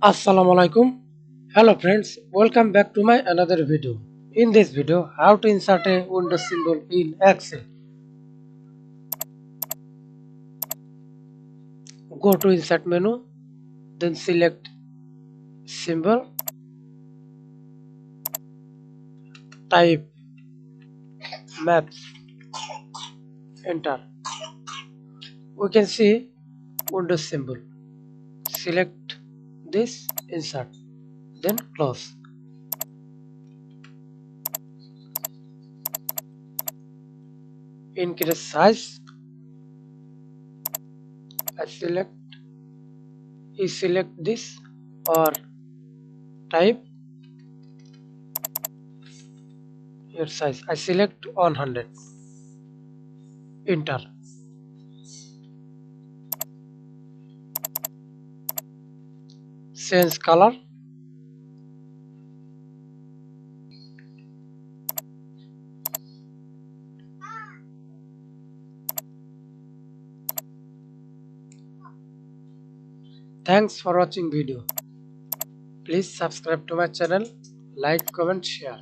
Assalamu alaikum. Hello friends, welcome back to my another video. In this video, how to insert a Windows symbol in Excel. Go to insert menu, then select symbol, type maps, enter. We can see Windows symbol. Select this, insert, then close. Increase size, I select this or type your size. I select 100. Enter. Change color. Thanks for watching video. Please subscribe to my channel, like, comment, share.